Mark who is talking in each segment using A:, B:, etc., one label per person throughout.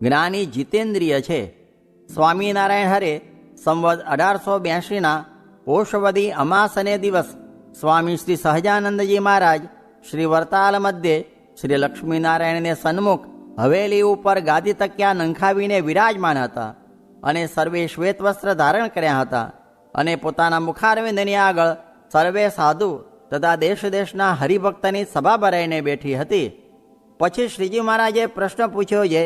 A: જ્ઞાની જીતેન્દ્રિય છે. સ્વામિનારાયણ હરે સંવત 1882ના પોષવદી અમાસને દિવસ સ્વામી શ્રી સહજાનંદજી મહારાજ શ્રી વરતાલ મધ્યે શ્રી લક્ષ્મીનારાયણને સન્મુખ હવેલી ઉપર ગાદી તકિયા નંખાવીને વિરાજમાન હતા અને સર્વે શ્વેત વસ્ત્ર ધારણ કર્યા હતા અને પોતાના મુખારવિંદની આગળ સર્વે સાધુ તથા દેશ દેશના હરિભક્તની સભા ભરાઈને બેઠી હતી. પછી શ્રીજી મહારાજે પ્રશ્ન પૂછ્યો છે,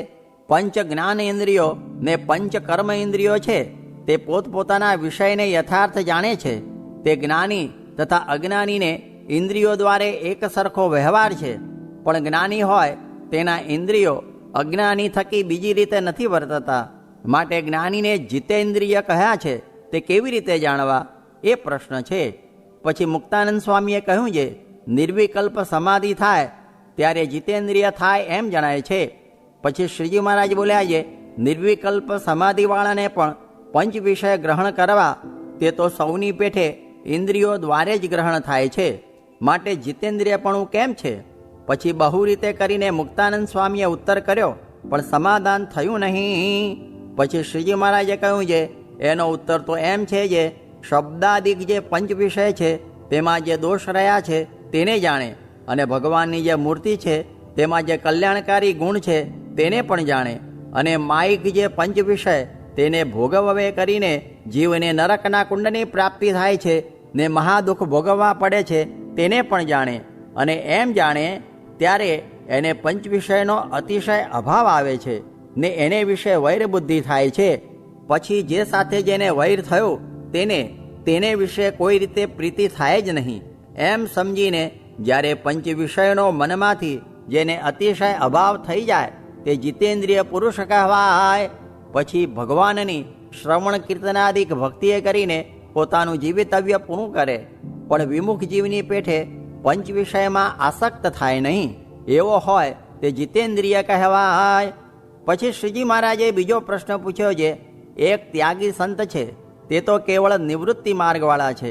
A: પંચ જ્ઞાન ઇન્દ્રિયો ને પંચ કર્મ ઇન્દ્રિયો છે તે પોતપોતાના વિષયને યથાર્થ જાણે છે. તે જ્ઞાની તથા અજ્ઞાનીને ઇન્દ્રિયો દ્વારા એક સરખો વ્યવહાર છે, પણ જ્ઞાની હોય તેના ઇન્દ્રિયો અજ્ઞાની થકી બીજી રીતે નથી વર્તતા. માટે જ્ઞાનીને જીતેન્દ્રિય કહ્યા છે તે કેવી રીતે જાણવા, એ પ્રશ્ન છે. પછી મુક્તાનંદ સ્વામીએ કહ્યું છે, નિર્વિકલ્પ સમાધિ થાય ત્યારે જીતેન્દ્રિય થાય એમ જણાય છે. પછી શ્રીજી મહારાજ બોલ્યા છે, નિર્વિકલ્પ સમાધિવાળાને પણ પંચ વિષય ગ્રહણ કરવા તે તો સૌની પેઠે ઇન્દ્રિયો દ્વારે જ ગ્રહણ થાય છે. માટે જીતેન્દ્રિયપણું કેમ છે? પછી બહુ રીતે કરીને મુક્તાનંદ સ્વામીએ ઉત્તર કર્યો, પણ સમાધાન થયું નહીં. પછી શ્રીજી મહારાજે કહ્યું છે, એનો ઉત્તર તો એમ છે જે શબ્દાદિક જે પંચ વિષય છે તેમાં જે દોષ રહ્યા છે તેને જાણે, અને ભગવાનની જે મૂર્તિ છે તેમાં જે કલ્યાણકારી ગુણ છે તેને પણ જાણે, અને માયિક જે પંચ વિષય તેને ભોગવવે કરીને જીવને નરકના કુંડની પ્રાપ્તિ થાય છે ને મહાદુઃખ ભોગવવા પડે છે તેને પણ જાણે. અને એમ જાણે ત્યારે એને પંચ વિષયનો અતિશય અભાવ આવે છે ને એને વિશે વૈર બુદ્ધિ થાય છે. પછી જે સાથે જેને વૈર થયો તેને વિશે કોઈ રીતે પ્રીતિ થાય જ નહીં. એમ સમજીને જ્યારે પંચ વિષયનો મનમાંથી જેને અતિશય અભાવ થઈ જાય તે જીતેન્દ્રિય પુરુષ કહેવાય. પછી ભગવાનની શ્રવણ કીર્તનાદિક ભક્તિએ કરીને પોતાનું જીવિતવ્ય પૂરું કરે, પણ વિમુખ જીવની પેઠે પંચ વિષયમાં આસક્ત થાય નહીં, એવો હોય તે જીતેન્દ્રિય કહેવાય. પછી શ્રીજી મહારાજે બીજો પ્રશ્ન પૂછ્યો છે, એક ત્યાગી સંત છે તે તો કેવળ નિવૃત્તિ માર્ગવાળા છે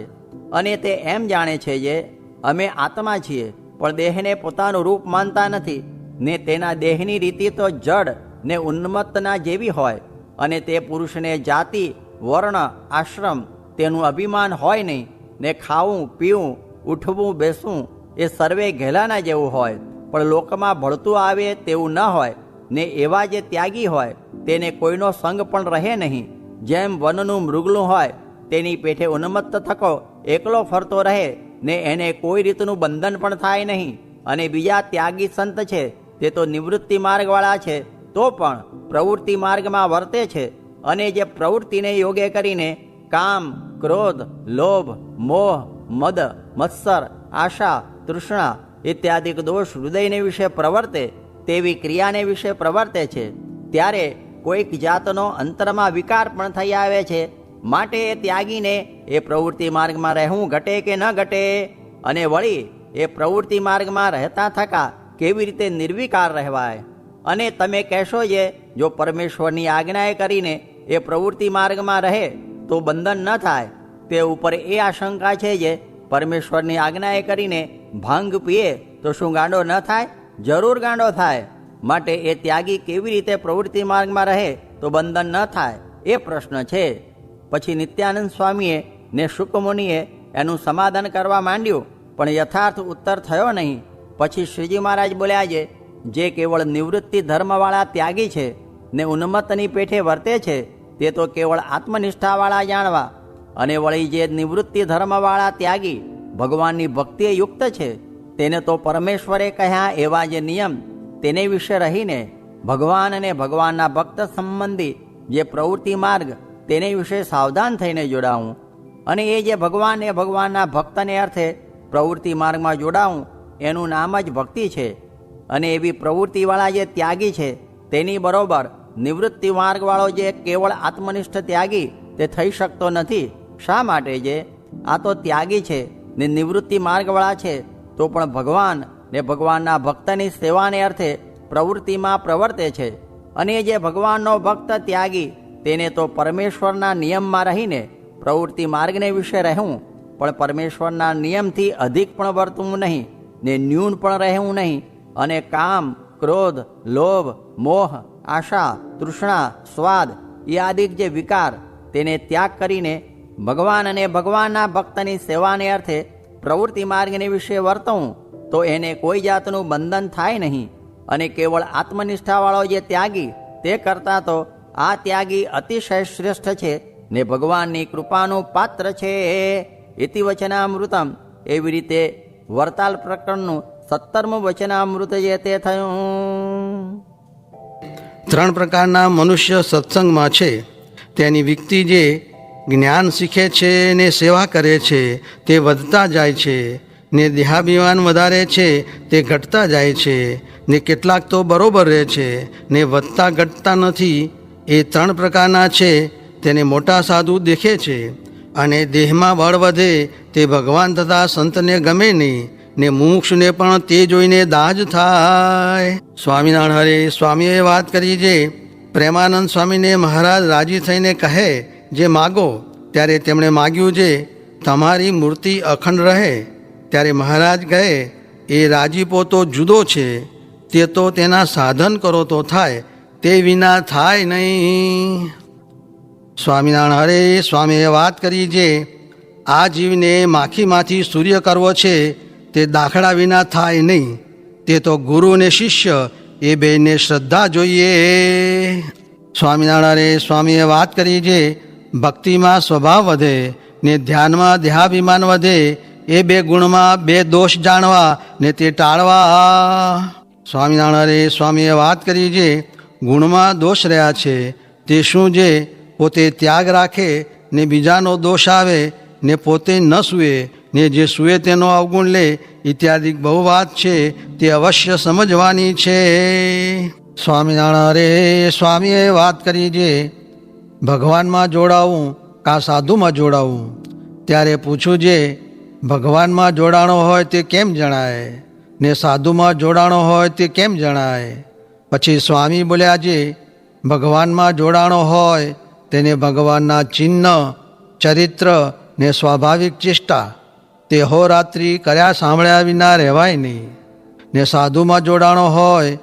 A: અને તે એમ જાણે છે જે અમે આત્મા છીએ, પણ દેહને પોતાનું રૂપ માનતા નથી ને તેના દેહની રીતિ તો જડ ને ઉન્મત્તના જેવી હોય, અને તે પુરુષને જાતિ વર્ણ આશ્રમ તેનું અભિમાન હોય નહીં, ને ખાવું પીવું ઉઠવું બેસવું એ સર્વે ઘેલાના જેવું હોય, પણ લોકમાં ભળતું આવે તેવું ન હોય, ને એવા જે ત્યાગી હોય તેને કોઈનો સંગ પણ રહે નહીં. જેમ વનનું મૃગલું હોય તેની પેઠે ઉન્મત્ત થકો એકલો ફરતો રહે ને એને કોઈ રીતનું બંધન પણ થાય નહીં. અને બીજા ત્યાગી સંત છે તે તો નિવૃત્તિ માર્ગવાળા છે તો પણ પ્રવૃત્તિ માર્ગમાં વર્તે છે, અને જે પ્રવૃત્તિને યોગે કરીને કામ ક્રોધ લોભ મોહ મદ મત્સર આશા તૃષ્ણા ઇત્યાદિક દોષ હૃદયને વિશે પ્રવર્તે તેવી ક્રિયાને વિશે પ્રવર્તે છે, ત્યારે કોઈક જાતનો અંતરમાં વિકાર પણ થઈ આવે છે. માટે એ ત્યાગીને એ પ્રવૃત્તિ માર્ગમાં રહેવું ઘટે કે ન ઘટે, અને વળી એ પ્રવૃત્તિ માર્ગમાં રહેતા થકા કેવી રીતે નિર્વિકાર રહેવાય. અને તમે કહેશો જે જો પરમેશ્વરની આજ્ઞાએ કરીને એ પ્રવૃત્તિ માર્ગમાં રહે તો બંધન ન થાય, તે ઉપર એ આશંકા છે જે પરમેશ્વરની આજ્ઞાએ કરીને ભાંગ પીએ તો શું ગાંડો ન થાય? જરૂર ગાંડો થાય. માટે એ ત્યાગી કેવી રીતે પ્રવૃત્તિ માર્ગમાં રહે તો બંધન ન થાય, એ પ્રશ્ન છે. પછી નિત્યાનંદ સ્વામીએ ને શુકમુનિએ એનું સમાધાન કરવા માંડ્યું, પણ યથાર્થ ઉત્તર થયો નહીં. પછી શ્રીજી મહારાજ બોલ્યા છે, જે કેવળ નિવૃત્તિ ધર્મવાળા ત્યાગી છે ને ઉન્મત્તની પેઠે વર્તે છે તે તો કેવળ આત્મનિષ્ઠાવાળા જાણવા, અને વળી જે નિવૃત્તિ ધર્મવાળા ત્યાગી ભગવાનની ભક્તિએ યુક્ત છે તેને તો પરમેશ્વરે કહ્યા એવા જે નિયમ તેને વિશે રહીને ભગવાન અને ભગવાનના ભક્ત સંબંધી જે પ્રવૃત્તિ માર્ગ તેને વિશે સાવધાન થઈને જોડાવું, અને એ જે ભગવાન એ ભગવાનના ભક્તને અર્થે પ્રવૃત્તિ માર્ગમાં જોડાવું એનું નામ જ ભક્તિ છે. અને એવી પ્રવૃત્તિવાળા જે ત્યાગી છે તેની બરોબર નિવૃત્તિ માર્ગવાળો જે કેવળ આત્મનિષ્ઠ ત્યાગી તે થઈ શકતો નથી. શા માટે? જે આ તો ત્યાગી છે ને નિવૃત્તિ માર્ગવાળા છે તો પણ ભગવાન ને ભગવાનના ભક્તની સેવાને અર્થે પ્રવૃત્તિમાં પ્રવર્તે છે, અને જે ભગવાનનો ભક્ત ત્યાગી તેને તો પરમેશ્વરના નિયમમાં રહીને પ્રવૃત્તિ માર્ગને વિશે રહેવું, પણ પરમેશ્વરના નિયમથી અધિક પણ વર્તવું નહીં ને ન્યૂન પણ રહેવું નહીં, અને કામ ક્રોધ લોભ મોહ આશા, તૃષ્ણા, સ્વાદ યાદિક જે વિકાર તેને ત્યાગ કરીને ભગવાન અને ભગવાનના ભક્તની સેવાને અર્થે પ્રવૃત્તિ માર્ગને વિશે વર્તવું તો એને કોઈ જાતનું બંધન થાય નહીં. અને કેવળ આત્મનિષ્ઠાવાળો જે ત્યાગી તે કરતાં તો આ ત્યાગી અતિશય શ્રેષ્ઠ છે ને ભગવાનની કૃપાનું પાત્ર છે. ઇતિ વચનામૃતમ. એવી રીતે વરતાલ પ્રકરણનું 17મું વચનામૃત જે તે થયું.
B: 3 પ્રકારના મનુષ્ય સત્સંગમાં છે. તેની વ્યક્તિ જે જ્ઞાન શીખે છે ને સેવા કરે છે તે વધતા જાય છે, ને દેહાભિમાન વધારે છે તે ઘટતા જાય છે, ને કેટલાક તો બરોબર રહે છે ને વધતા ઘટતા નથી. એ 3 પ્રકારના છે. તેને મોટા સાધુ દેખે છે અને દેહમાં બળ વધે તે ભગવાન તથા સંતને ગમે નહીં, ને મુમુક્ષુને પણ તે જોઈને દાજ થાય. સ્વામિનારાયણ હરે સ્વામીએ વાત કરી છે. પ્રેમાનંદ સ્વામીને મહારાજ રાજી થઈને કહે જે માગો, ત્યારે તેમણે માગ્યું છે તમારી મૂર્તિ અખંડ રહે. ત્યારે મહારાજ કહે એ રાજીપો તો જુદો છે, તે તો તેના સાધન કરો તો થાય, તે વિના થાય નહીં. સ્વામિનારાયણ હરે સ્વામીએ વાત કરી છે. આ જીવને માખીમાંથી સૂર્ય કરવો છે તે દાખલા વિના થાય નહીં. તે તો ગુરુ અને શિષ્ય એ બેને શ્રદ્ધા જોઈએ. સ્વામિનારાયણ સ્વામીએ વાત કરી છે. ભક્તિમાં સ્વભાવ વધે ને ધ્યાનમાં દેહાભિમાન વધે. એ 2 ગુણમાં 2 દોષ જાણવા ને તે ટાળવા. સ્વામિનારાયણ સ્વામીએ વાત કરી છે. ગુણમાં દોષ રહ્યા છે તે શું છે? પોતે ત્યાગ રાખે ને બીજાનો દોષ આવે, ને પોતે ન સૂએ ને જે સૂએ તેનો અવગુણ લે ઇત્યાદિ બહુ વાત છે, તે અવશ્ય સમજવાની છે. સ્વામિનારાયણ સ્વામીએ વાત કરી છે. ભગવાનમાં જોડાવું કાં સાધુમાં જોડાવું? ત્યારે પૂછું છે ભગવાનમાં જોડાણો હોય તે કેમ જણાય, ને સાધુમાં જોડાણો હોય તે કેમ જણાય? પછી સ્વામી બોલ્યા છે ભગવાનમાં જોડાણો હોય તેને ભગવાનના ચિહ્ન, ચરિત્ર ને સ્વાભાવિક ચેષ્ટા તે હોરાત્રિ કર્યા સાંભળ્યા વિના રહેવાય નહીં. ને સાધુમાં જોડાણો હોય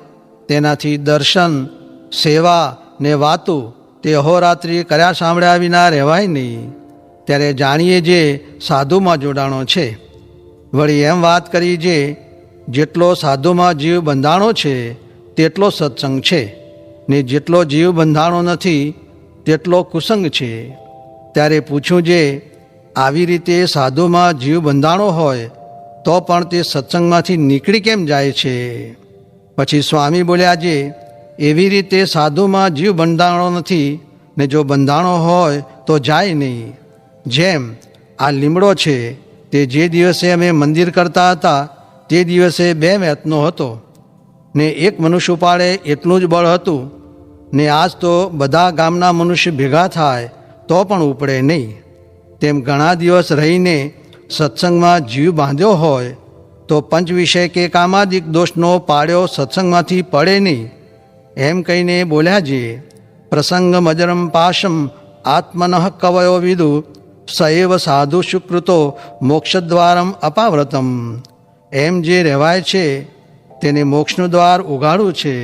B: તેનાથી દર્શન, સેવા ને વાતું તે હોરાત્રિ કર્યા સાંભળ્યા વિના રહેવાય નહીં. ત્યારે જાણીએ જે સાધુમાં જોડાણો છે. વળી એમ વાત કરી છે જેટલો સાધુમાં જીવ બંધાણો છે તેટલો સત્સંગ છે, ને જેટલો જીવ બંધાણો નથી તેટલો કુસંગ છે. ત્યારે પૂછ્યું છે આવી રીતે સાધુમાં જીવ બંધાણો હોય તો પણ તે સત્સંગમાંથી નીકળી કેમ જાય છે? પછી સ્વામી બોલ્યા છે એવી રીતે સાધુમાં જીવ બંધાણો નથી, ને જો બંધાણો હોય તો જાય નહીં. જેમ આ લીમડો છે તે જે દિવસે અમે મંદિર કરતા હતા તે દિવસે 2 મેતનો હતો, ને 1 મનુષ્ય ઉપાડે એટલું જ બળ હતું, ને આજ તો બધા ગામના મનુષ્ય ભેગા થાય તો પણ ઉપડે નહીં. તેમ ઘણા દિવસ રહીને સત્સંગમાં જીવ બાંધ્યો હોય તો પંચ વિષય કે કામાદિક દોષનો પાડ્યો સત્સંગમાંથી પડે નહીં. એમ કહીને બોલ્યા છે પ્રસંગ મજરમ પાશમ આત્મનઃ કવયો વિદુ સએવ સાધુ સુકૃતો મોક્ષદ્વારમ અપાવ્રતમ. એમ જે રહેવાય છે તેને મોક્ષનું દ્વાર ઉઘાડું છે,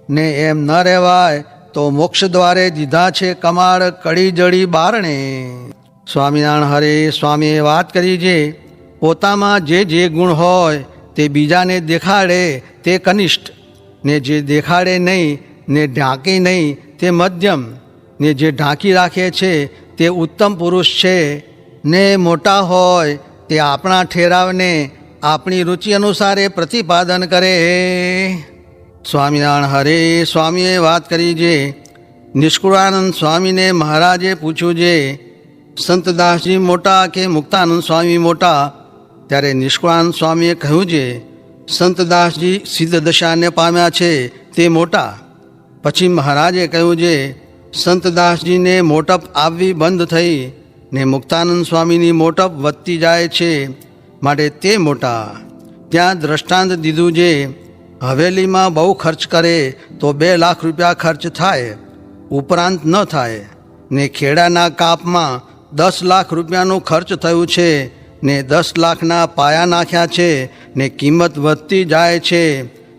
B: ને એમ ન રહેવાય તો મોક્ષ દ્વારે દીધા છે કમાડ કડી જડી બારણે. સ્વામિનારાયણ હરે સ્વામીએ વાત કરી છે પોતામાં જે ગુણ હોય તે બીજાને દેખાડે તે કનિષ્ઠ, ને જે દેખાડે નહીં ને ઢાંકે નહીં તે મધ્યમ, ને જે ઢાંકી રાખે છે તે ઉત્તમ પુરુષ છે. ને મોટા હોય તે આપણા ઠેરાવને આપણી રુચિ અનુસારે પ્રતિપાદન કરે. સ્વામિનારાયણ હરે સ્વામીએ વાત કરી છે. નિષ્કુળાનંદ સ્વામીને મહારાજે પૂછ્યું છે સંતદાસજી મોટા કે મુક્તાનંદ સ્વામી મોટા? ત્યારે નિષ્કુળાનંદ સ્વામીએ કહ્યું છે સંતદાસજી સિદ્ધ દશાને પામ્યા છે તે મોટા. પછી મહારાજે કહ્યું છે સંતદાસજીને મોટપ આવવી બંધ થઈ, ને મુક્તાનંદ સ્વામીની મોટપ વધતી જાય છે, માટે તે મોટા. ત્યાં દ્રષ્ટાંત દીધું છે હવેલીમાં બહુ ખર્ચ કરે તો 2 લાખ રૂપિયા ખર્ચ થાય, ઉપરાંત ન થાય. ને ખેડાના કાપમાં 10 લાખ રૂપિયાનું ખર્ચ થયું છે, ને 10 લાખના પાયા નાખ્યા છે, ને કિંમત વધતી જાય છે.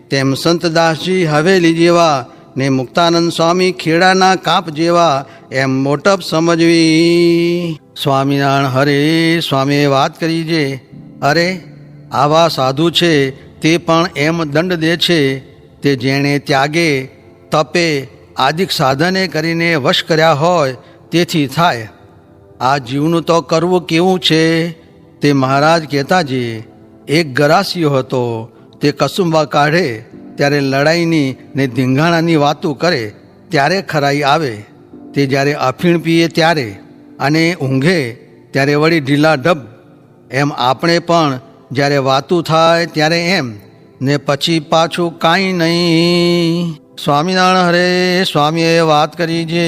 B: તેમ સંતદાસજી હવેલી જેવા ને મુક્તાનંદ સ્વામી ખેડાના કાપ જેવા એમ મોટપ સમજવી. સ્વામિનારાયણ હરે સ્વામીએ વાત કરી છે, અરે આવા સાધુ છે તે પણ એમ દંડ દે છે તે જેણે ત્યાગે તપે આદિક સાધને કરીને વશ કર્યા હોય તેથી થાય. આ જીવનું તો કરવું કેવું છે તે મહારાજ કહેતા જે એક ગરાસિયો હતો તે કસુંબા કાઢે ત્યારે લડાઈની ને ધીંગાણાની વાતો કરે ત્યારે ખરાઈ આવે. તે જ્યારે અફીણ પીએ ત્યારે અને ઊંઘે ત્યારે વળી ઢીલા ઢબ. એમ આપણે પણ જ્યારે વાતું થાય ત્યારે એમ ને પછી પાછું કાંઈ નહીં. સ્વામિનારાયણ હરે સ્વામીએ વાત કરી છે,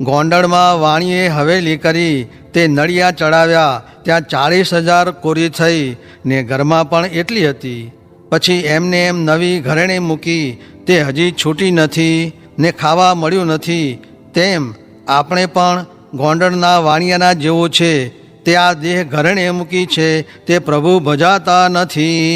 B: ગોંડલમાં વાણીએ હવેલી કરી તે નળિયા ચડાવ્યા ત્યાં 40,000 કોરી થઈ ને ઘરમાં પણ એટલી હતી. પછી એમને એમ નવી ઘરેણી મૂકી તે હજી છૂટી નથી ને ખાવા મળ્યું નથી. તેમ આપણે પણ ગોંડલના વાણિયાના જેવું છે તે આ દેહ ઘરેણે મૂકી છે તે પ્રભુ ભજાતા નથી.